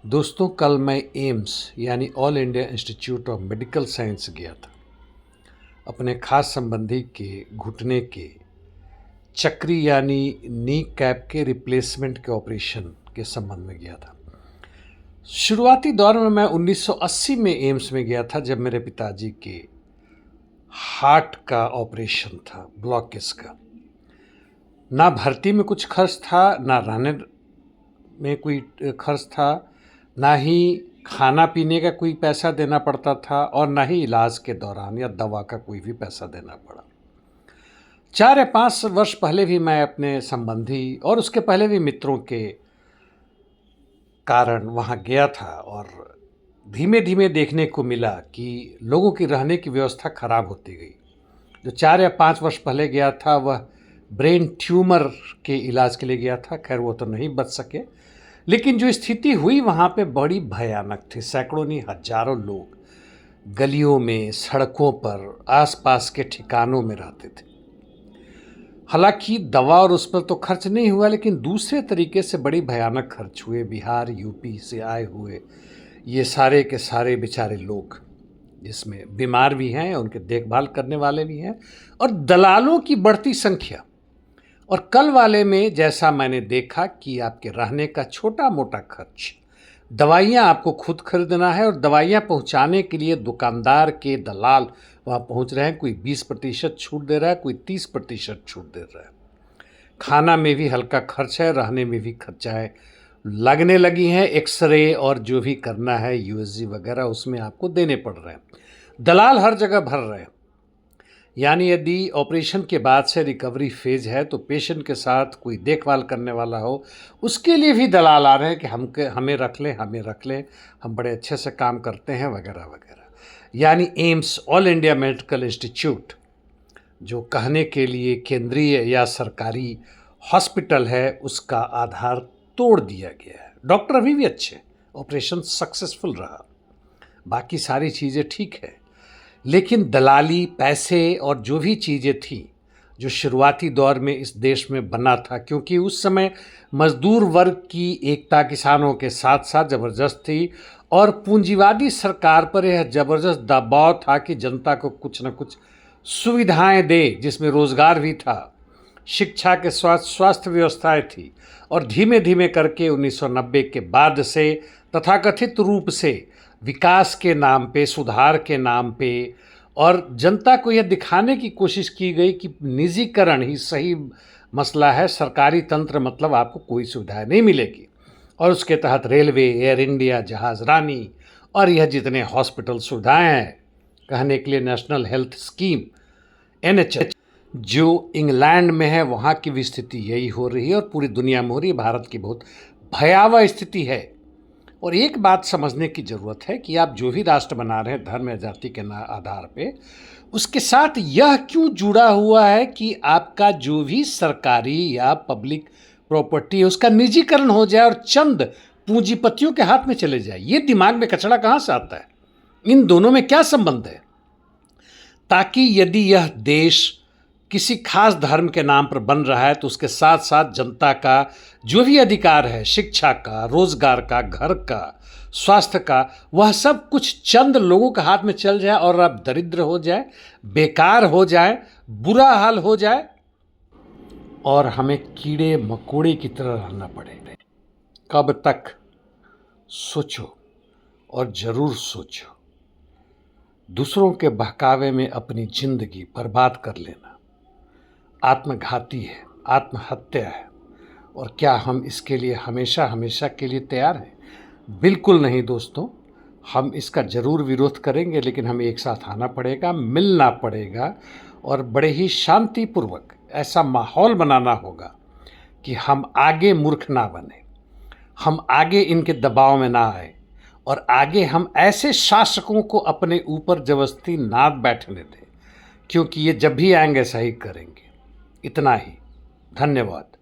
दोस्तों, कल मैं एम्स यानी all India institute of medical science गया था। अपने खास संबंधी के घुटने के चक्री यानी नी कैप के रिप्लेसमेंट के ऑपरेशन के संबंध में गया था। शुरुआती दौर में मैं 1980 में एम्स में गया था, जब मेरे पिताजी के हार्ट का ऑपरेशन था, ब्लॉकेज का। ना भर्ती में कुछ खर्च था, ना रहने में कोई खर्च था, ना ही खाना पीने का कोई पैसा देना पड़ता था और ना ही इलाज के दौरान या दवा का कोई भी पैसा देना पड़ा। 4 या 5 वर्ष पहले भी मैं अपने संबंधी और उसके पहले भी मित्रों के कारण वहाँ गया था और धीमे धीमे देखने को मिला कि लोगों की रहने की व्यवस्था खराब होती गई। जो 4 या 5 वर्ष पहले गया था वह ब्रेन ट्यूमर के इलाज के लिए गया था। खैर, वो तो नहीं बच सके, लेकिन जो स्थिति हुई वहाँ पे बड़ी भयानक थी। सैकड़ों नहीं, हजारों लोग गलियों में, सड़कों पर, आसपास के ठिकानों में रहते थे। हालांकि दवा और उस पर तो खर्च नहीं हुआ, लेकिन दूसरे तरीके से बड़ी भयानक खर्च हुए। बिहार, यूपी से आए हुए ये सारे के सारे बेचारे लोग, जिसमें बीमार भी हैं, उनके देखभाल करने वाले भी हैं, और दलालों की बढ़ती संख्या। और कल वाले में जैसा मैंने देखा कि आपके रहने का छोटा मोटा खर्च, दवाइयाँ आपको खुद खरीदना है, और दवाइयाँ पहुँचाने के लिए दुकानदार के दलाल वहाँ पहुँच रहे हैं। कोई 20% छूट दे रहा है, कोई 30% छूट दे रहा है। खाना में भी हल्का खर्च है, रहने में भी खर्चाएँ लगने लगी हैं। एक्सरे और जो भी करना है, यूएसजी वगैरह, उसमें आपको देने पड़ रहे हैं। दलाल हर जगह भर रहे हैं। यानी यदि ऑपरेशन के बाद से रिकवरी फेज है तो पेशेंट के साथ कोई देखभाल करने वाला हो, उसके लिए भी दलाल आ रहे हैं कि हमें रख लें, हम बड़े अच्छे से काम करते हैं, वगैरह वगैरह। यानी AIIMS, all India medical institute, जो कहने के लिए केंद्रीय या सरकारी हॉस्पिटल है, उसका आधार तोड़ दिया गया है। डॉक्टर अभी भी अच्छे, ऑपरेशन सक्सेसफुल रहा, बाकी सारी चीज़ें ठीक है, लेकिन दलाली, पैसे और जो भी चीज़ें थी जो शुरुआती दौर में इस देश में बना था, क्योंकि उस समय मजदूर वर्ग की एकता किसानों के साथ साथ ज़बरदस्त थी, और पूंजीवादी सरकार पर यह ज़बरदस्त दबाव था कि जनता को कुछ न कुछ सुविधाएं दे, जिसमें रोज़गार भी था, शिक्षा के स्वास्थ्य व्यवस्थाएं थी। और धीमे धीमे करके 1990 के बाद से तथाकथित रूप से विकास के नाम पे, सुधार के नाम पे, और जनता को यह दिखाने की कोशिश की गई कि निजीकरण ही सही मसला है, सरकारी तंत्र मतलब आपको कोई सुविधाएं नहीं मिलेगी। और उसके तहत रेलवे, एयर इंडिया, जहाज़ रानी और यह जितने हॉस्पिटल सुविधाएं हैं, कहने के लिए नेशनल हेल्थ स्कीम NHS, जो इंग्लैंड में है, वहाँ की भी स्थिति यही हो रही है और पूरी दुनिया में हो रही है। भारत की बहुत भयावह स्थिति है। और एक बात समझने की ज़रूरत है कि आप जो भी राष्ट्र बना रहे हैं धर्म या जाति के आधार पे, उसके साथ यह क्यों जुड़ा हुआ है कि आपका जो भी सरकारी या पब्लिक प्रॉपर्टी है उसका निजीकरण हो जाए और चंद पूंजीपतियों के हाथ में चले जाए। ये दिमाग में कचरा कहाँ से आता है? इन दोनों में क्या संबंध है? ताकि यदि यह देश किसी खास धर्म के नाम पर बन रहा है तो उसके साथ साथ जनता का जो भी अधिकार है, शिक्षा का, रोजगार का, घर का, स्वास्थ्य का, वह सब कुछ चंद लोगों के हाथ में चल जाए और अब दरिद्र हो जाए, बेकार हो जाए, बुरा हाल हो जाए और हमें कीड़े मकोड़े की तरह रहना पड़े। कब तक? सोचो, और ज़रूर सोचो। दूसरों के बहकावे में अपनी जिंदगी बर्बाद कर लेना आत्मघाती है, आत्महत्या है। और क्या हम इसके लिए हमेशा हमेशा के लिए तैयार हैं? बिल्कुल नहीं दोस्तों। हम इसका ज़रूर विरोध करेंगे, लेकिन हमें एक साथ आना पड़ेगा, मिलना पड़ेगा, और बड़े ही शांतिपूर्वक ऐसा माहौल बनाना होगा कि हम आगे मूर्ख ना बने, हम आगे इनके दबाव में ना आए, और आगे हम ऐसे शासकों को अपने ऊपर जबरदस्ती ना बैठने दें, क्योंकि ये जब भी आएंगे सही करेंगे। इतना ही। धन्यवाद।